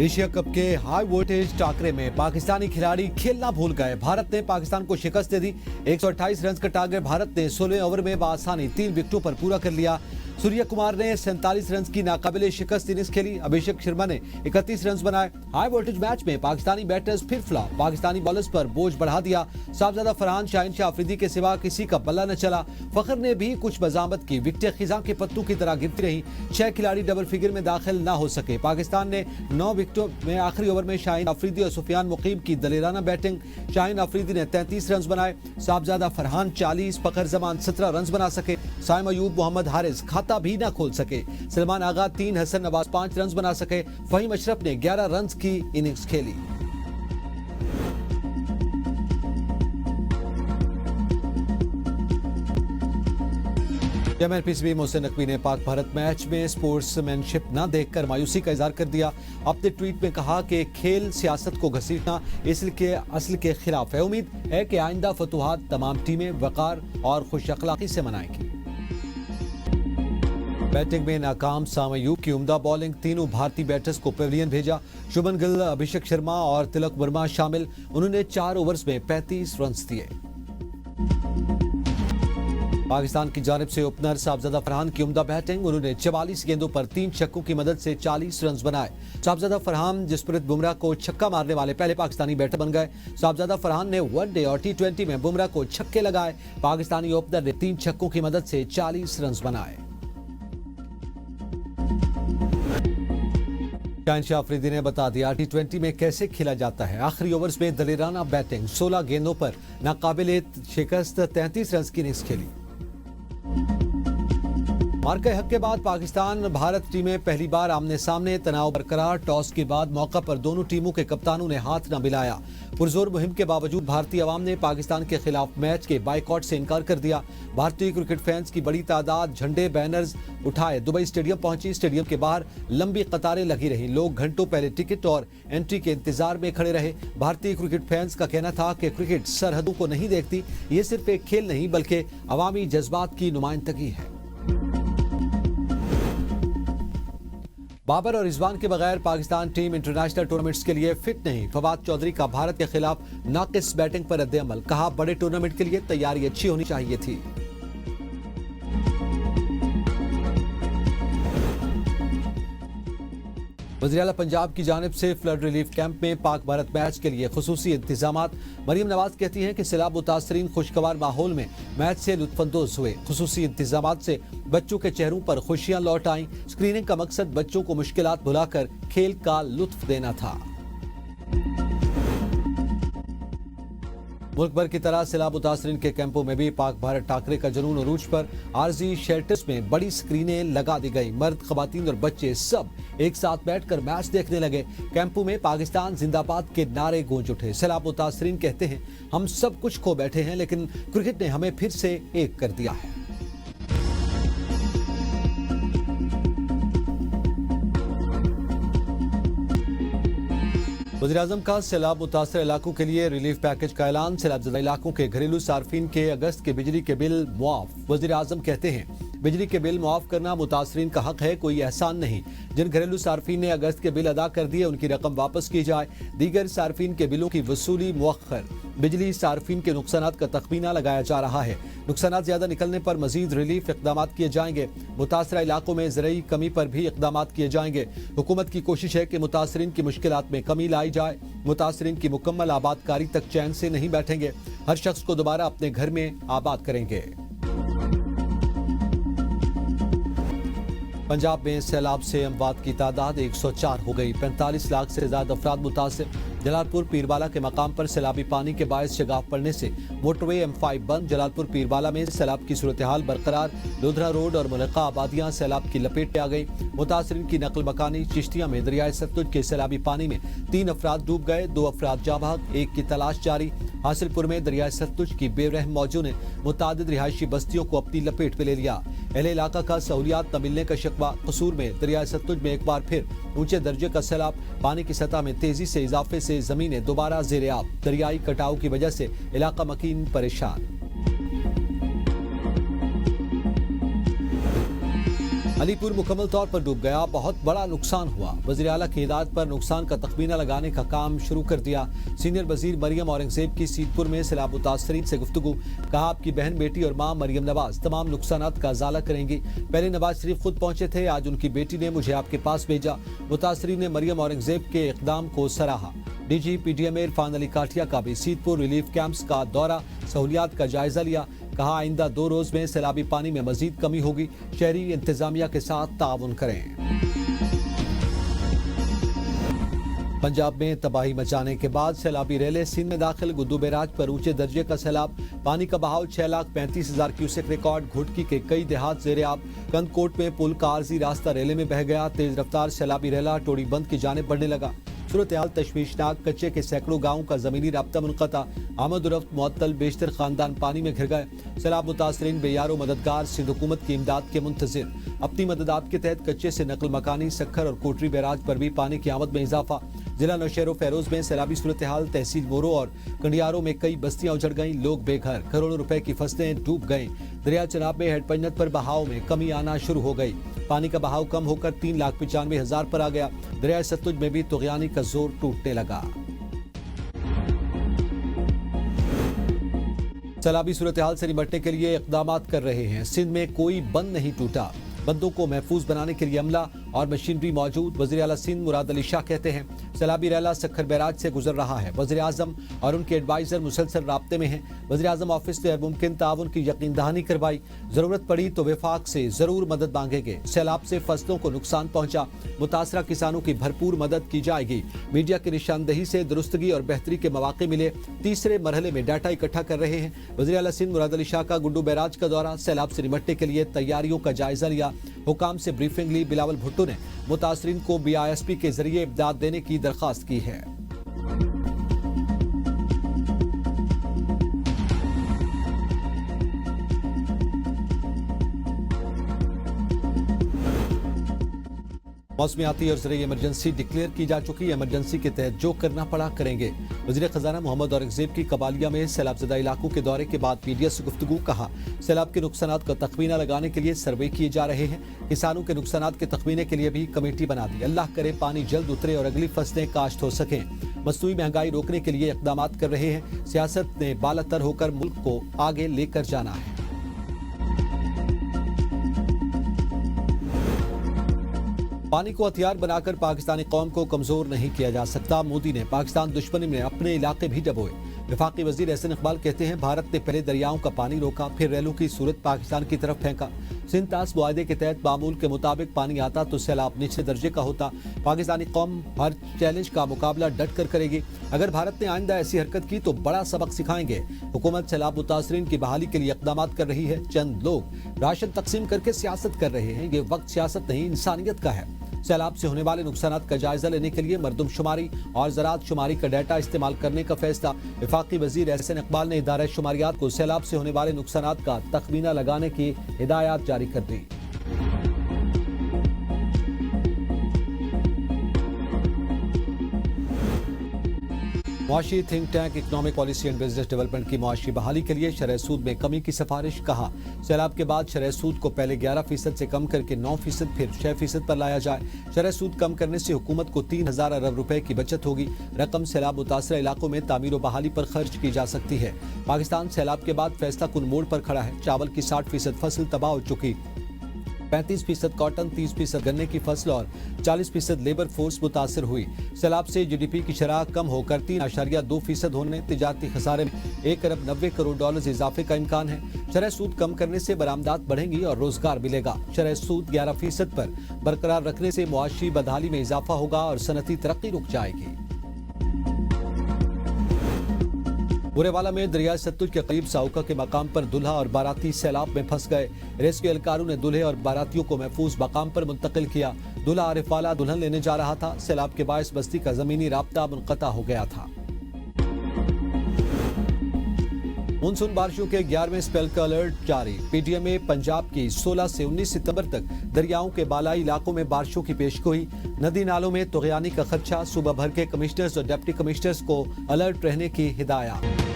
Asia cup के high voltage Thakare में पाकिस्तानी खिलाड़ी खेलना भूल गए। भारत ने पाकिस्तान को शिकस्त दे दी। 128 रन का टारगेट भारत ने 16 ओवर में बआसानी 3 विकेटों पर पूरा कर लिया। सूर्य कुमार ने 47 रन की नाकाबिले शिकस्त इनिंग्स खेली। अभिषेक शर्मा ने 31 रन बनाए। हाई वोल्टेज मैच में पाकिस्तानी बैटर्स फिर फ्लॉप। पाकिस्तानी बॉलर्स पर बोझ बढ़ा दिया। साहबजादा फरहान, शाहीन शाह अफरीदी के सिवा किसी का बल्ला न चला। फखर ने भी कुछ बजामत की। विकेटें खिजां के पत्तों की तरह गिरती रही। 6 खिलाड़ी डबल फिगर में दाखिल न हो सके। पाकिस्तान ने 9 विकेटों में आखिरी ओवर में शाहीन अफरीदी और सुफियान मुकीम की दलेराना बैटिंग। शाहीन अफरीदी ने 33 रन बनाए। साहबजादा फरहान 40, फखर जमान 17 रन बना सके। साइम अयूब, मोहम्मद हारिस खाता भी न खोल सके। सलमान आगा 3, हसन नवाज 5 रन बना सके। फहीम अशरफ ने 11 रन की इनिंग्स खेली। चेयरमैन पीसीबी मोहसिन नकवी ने पाक भारत मैच में स्पोर्ट्समैनशिप न देखकर मायूसी का इजहार कर दिया। अपने ट्वीट में कहा कि खेल सियासत को घसीटना असल के खिलाफ है। उम्मीद है कि आइंदा फतुहात तमाम टीमें वकार और खुश अखलाकी से मनाएंगी। बैटिंग में नाकाम साम अयूब की उम्दा बॉलिंग। तीनों भारतीय बैटर्स को पेविलियन भेजा। शुभमन गिल, अभिषेक शर्मा और तिलक वर्मा शामिल। उन्होंने 4 ओवर्स में 35 रन दिए। पाकिस्तान की जानिब से ओपनर साहबजादा फरहान की उम्दा बैटिंग। उन्होंने 44 गेंदों पर 3 छक्कों की मदद से 40 रन बनाए। साहबजादा फरहान जसप्रीत बुमराह को छक्का मारने वाले पहले पाकिस्तानी बैटर बन गए। साहबजादा फरहान ने वनडे और T20 में बुमराह को छक्के लगाए। पाकिस्तानी ओपनर ने 3 छक्कों की मदद से 40 रन बनाए। शाहीन शाह अफरीदी ने बता दिया T20 में कैसे खेला जाता है। आखिरी ओवर्स में दलेराना बैटिंग। 16 गेंदों पर नाकाबिले शिकस्त 33 रन की इनिंग्स खेली। मार्के हक के बाद पाकिस्तान भारत टीमें पहली बार आमने सामने। तनाव बरकरार। टॉस के बाद मौका पर दोनों टीमों के कप्तानों ने हाथ न मिलाया। पुरजोर मुहिम के बावजूद भारतीय अवाम ने पाकिस्तान के खिलाफ मैच के बाइकआउट से इनकार कर दिया। भारतीय क्रिकेट फैंस की बड़ी तादाद झंडे बैनर्स उठाए दुबई स्टेडियम पहुंची। स्टेडियम के बाहर लंबी कतारें लगी रही। लोग घंटों पहले टिकट और एंट्री के इंतजार में खड़े रहे। भारतीय क्रिकेट फैंस का कहना था कि क्रिकेट सरहदों को नहीं देखती। ये सिर्फ एक खेल नहीं बल्कि अवामी जज्बात की नुमाइंदगी है। बाबर और रिजवान के बगैर पाकिस्तान टीम इंटरनेशनल टूर्नामेंट्स के लिए फिट नहीं। फवाद चौधरी का भारत के खिलाफ नाकिस बैटिंग पर रद्द-ए-अमल। कहा, बड़े टूर्नामेंट के लिए तैयारी अच्छी होनी चाहिए थी। वज़ीर आला पंजाब की जानिब से फ्लड रिलीफ कैंप में पाक भारत मैच के लिए खुसूसी इंतजामात। मरियम नवाज कहती हैं कि सैलाब मुतासरीन खुशगवार माहौल में मैच से लुत्फानंदोज हुए। खुसूसी इंतजामात से बच्चों के चेहरों पर खुशियां लौट आईं। स्क्रीनिंग का मकसद बच्चों को मुश्किलात भुलाकर खेल का लुत्फ देना था। मुल्क भर की तरह सैलाब मुतासरीन के कैंपों में भी पाक भारत टाकरे का जुनून अरूज पर। आरजी शेल्टर्स में बड़ी स्क्रीनें लगा दी गई। मर्द, खवातीन और बच्चे सब एक साथ बैठकर मैच देखने लगे। कैंपों में पाकिस्तान जिंदाबाद के नारे गूंज उठे। सैलाब मुतासरीन कहते हैं, हम सब कुछ खो बैठे हैं लेकिन क्रिकेट ने हमें फिर से एक कर दिया है। वज़ीर-ए-आज़म का सैलाब मुतासर इलाकों के लिए रिलीफ पैकेज का ऐलान। सैलाबज़दा इलाकों के घरेलू सार्फिन के अगस्त के बिजली के बिल मुआफ। वज़ीर-ए-आज़म कहते हैं, बिजली के बिल मुआफ करना मुतासरीन का हक है, कोई एहसान नहीं। जिन घरेलू सार्फिन ने अगस्त के बिल अदा कर दिए उनकी रकम वापस की जाए। दीगर सार्फिन के बिलों की वसूली मुअख्खर। बिजली सार्फिन के नुकसानात का तखमीना लगाया जा रहा है। नुकसानात ज्यादा निकलने पर मजीद रिलीफ इकदाम किए जाएंगे। मुतासरा इलाकों में ज़रूरी कमी पर भी इकदाम किए जाएंगे। हुकूमत की कोशिश है कि मुतासरीन की मुश्किलात में कमी लाई जाए। मुतासरीन की मुकम्मल आबादकारी तक चैन से नहीं बैठेंगे। हर शख्स को दोबारा अपने घर में आबाद करेंगे। पंजाब में सैलाब से अमवात की तादाद 104 हो गई। 45 लाख से ज्यादा अफराद मुतासिर। जलालपुर पीरबाला के मकाम पर सैलाबी पानी के बायस शगाफ पड़ने से मोटरवे M5 बंद। जलालपुर पीरबाला में सैलाब की सूरत हाल बरकरार। लोधरा रोड और मुलक्का आबादियां सैलाब की लपेट में आ गई। मुतासरीन की नकल मकानी। चिश्तिया में दरियाए सतलुज के सैलाबी पानी में 3 अफराद डूब गए। 2 अफराद जा भाग, 1 की तलाश जारी। हासिलपुर में दरियाए सतलुज की बेरहम मौजों ने मुतादिद रिहायशी बस्तियों को अपनी लपेट में ले लिया। अहले इलाका का सहूलियात न मिलने का शिकवा। कसूर में दरियाए सतलुज में एक बार फिर ऊंचे दर्जे का सैलाब। पानी की सतह में तेजी से इजाफे से जमीनें दोबारा ज़ेर-ए-आब। दरियाई कटाव की वजह से इलाका मकीन परेशान। अलीपुर मुकम्मल तौर पर डूब गया, बहुत बड़ा नुकसान हुआ। वज़ीर आला की हिदायत पर नुकसान का तखमीना लगाने का काम शुरू कर दिया। सीनियर वजीर मरियम औरंगजेब की सीतपुर में सैलाब मुतासरीन से गुफ्तगू। कहा, आपकी बहन, बेटी और मां मरियम नवाज तमाम नुकसानात का अजाला करेंगी। पहले नवाज शरीफ खुद पहुंचे थे, आज उनकी बेटी ने मुझे आपके पास भेजा। मुतासरीन ने मरियम औरंगजेब के इकदाम को सराहा। डीजी पीडीएम इरफान अली काठिया का भी सीतपुर रिलीफ कैंप्स का दौरा, सहूलियात का जायजा लिया। कहा, आइंदा 2 रोज में सैलाबी पानी में मजीद कमी होगी, शहरी इंतजामिया के साथ ताउन करें। पंजाब में तबाही मचाने के बाद सैलाबी रैले सिंध में दाखिल। गुड्डू बैराज पर ऊंचे दर्जे का सैलाब, पानी का बहाव 6,35,000 क्यूसेक रिकॉर्ड। घुटकी के कई देहात जेर आब। कंदकोट में पुल का आरजी रास्ता रैले में बह गया। तेज रफ्तार सैलाबी रैला टोड़ी बंद की जानिब बढ़ने लगा। सूरत हाल तशवीशनाक, कच्चे के सैकड़ों गाँव का जमीनी राब्ता मुनक़ता। आमद-ओ-रफ्त मुअत्तल, बेशतर खानदान पानी में घिर गए। सैलाब मुतासरीन बेयारो मददगार सिंध हुकूमत की इमदाद के मुंतजिर। अपनी मददात के तहत कच्चे से नकल मकानी, सक्खर और कोटरी बैराज पर भी पानी की आमद में इजाफा। जिला नौशहर फैरोज में सैलाबी सूरत हाल। तहसील मोरो और कंडियारों में कई बस्तियां उजड़ गईं, लोग बेघर। करोड़ों रुपए की फसलें डूब गईं। दरिया चनाब में हेडपंजत पर बहाव में कमी आना शुरू हो गई। पानी का बहाव कम होकर 3,95,000 पर आ गया। दरिया सतलुज में भी तुग़यानी का जोर टूटने लगा। सैलाबी सूरत हाल से निपटने के लिए इक़दामात कर रहे हैं। सिंध में कोई बंद नहीं टूटा। बंदों को महफूज बनाने के लिए अमला और मशीनरी मौजूद। वज़ीर आला सिंध मुराद अली शाह कहते हैं, सैलाबी रैला सक्खर बैराज से गुजर रहा है। वज़ीर आज़म और उनके एडवाइजर मुसलसल राब्ते में हैं। वज़ीर आज़म ऑफिस ने मुमकिन ताउन की यकीन दहानी करवाई। जरूरत पड़ी तो वफाक से जरूर मदद मांगेंगे। सैलाब से फसलों को नुकसान पहुंचा, मुतासरा किसानों की भरपूर मदद की जाएगी। मीडिया की निशानदही से दुरुस्तगी और बेहतरी के मौके मिले। तीसरे मरहले में डाटा इकट्ठा कर रहे हैं। वज़ीर आला सिंध मुराद अली शाह का गुड्डू बैराज का दौरा, सैलाब से निपटने के लिए तैयारियों का जायजा लिया। हुकाम से ब्रीफिंग ली। बिलावल भुट्टो ने मुतासरीन को BISP के जरिए इमदाद देने की दरख्वास्त की है। मौसमियाती और ज़रिए इमरजेंसी डिक्लेयर की जा चुकी। इमरजेंसी के तहत जो करना पड़ा करेंगे। वज़ीर खजाना मोहम्मद औरंगजेब की कबालिया में सैलाबज़दा इलाकों के दौरे के बाद मीडिया से गुफ्तगू। कहा, सैलाब के नुकसानात का तखमीना लगाने के लिए सर्वे किए जा रहे हैं। किसानों के नुकसानात के तखमीने के लिए भी कमेटी बना दी। अल्लाह करे पानी जल्द उतरे और अगली फसलें काश्त हो सकें। मसनूई महंगाई रोकने के लिए इक़दामात कर रहे हैं। सियासत ने बालातर होकर मुल्क को आगे लेकर जाना है। पानी को हथियार बनाकर पाकिस्तानी कौम को कमजोर नहीं किया जा सकता। मोदी ने पाकिस्तान दुश्मनी में अपने इलाके भी डबोए। वफाकी वजीर एहसन इकबाल कहते हैं, भारत ने पहले दरियाओं का पानी रोका, फिर रैलों की सूरत पाकिस्तान की तरफ फेंका। सिंध तास मुआहदे के तहत मामूल के मुताबिक पानी आता तो सैलाब निचले दर्जे का होता। पाकिस्तानी कौम हर चैलेंज का मुकाबला डट कर करेगी। अगर भारत ने आइंदा ऐसी हरकत की तो बड़ा सबक सिखाएंगे। हुकूमत सैलाब मुतासरीन की बहाली के लिए इक़दामात कर रही है। चंद लोग राशन तकसीम करके सियासत कर रहे हैं। ये वक्त सियासत नहीं, इंसानियत का है। सैलाब से होने वाले नुकसानात का जायजा लेने के लिए मरदमशुमारी और ज़राअत शुमारी का डाटा इस्तेमाल करने का फैसला। वफाकी वजीर एहसन इकबाल ने इदारा शुमारियात को सैलाब से होने वाले नुकसानात का तखमीना लगाने की हिदायत जारी कर दी। मुआशी think tank economic policy and business development की मुआशी बहाली के लिए शरह सूद में कमी की सिफारिश। कहा, सैलाब के बाद शरह सूद को पहले 11% से कम करके 9%, फिर 6% पर लाया जाए। शरह सूद कम करने से हुकूमत को 3,000 अरब रुपए की बचत होगी। रकम सैलाब मुतासरा इलाकों में तामीर व बहाली पर खर्च की जा सकती है। पाकिस्तान सैलाब के बाद फैसला कुन मोड़ पर खड़ा है। चावल की 60% फसल तबाह हो चुकी। 35% कॉटन, 30% गन्ने की फसल और 40% लेबर फोर्स मुतासर हुई। सैलाब से GDP की शरह कम होकर 3.2% होने, तिजारती खसारे में $1,90 इजाफे का इम्कान है। शरह सूद कम करने से बरामदात बढ़ेंगी और रोजगार मिलेगा। शरह सूद 11% पर बरकरार रखने से मुआशी बदहाली में इजाफा होगा और सनती तरक्की रुक जाएगी। बुरेवाला में दरिया सतलुज के करीब साउका के मकाम पर दुल्हा और बाराती सैलाब में फंस गए। रेस्क्यू एहलकारों ने दूल्हे और बारातियों को महफूज मकाम पर मुंतकिल किया। दूल्हा आरिफ वाला दुल्हन लेने जा रहा था। सैलाब के बायस बस्ती का जमीनी राब्ता मुनक़ता हो गया था। मानसून बारिशों के 11वें स्पेल का अलर्ट जारी। PTM में पंजाब की 16 से 19 सितंबर तक दरियाओं के बालाई इलाकों में बारिशों की पेशगोई। नदी नालों में तुग़यानी का खदशा। सूबा भर के कमिश्नर्स और डिप्टी कमिश्नर्स को अलर्ट रहने की हिदायत।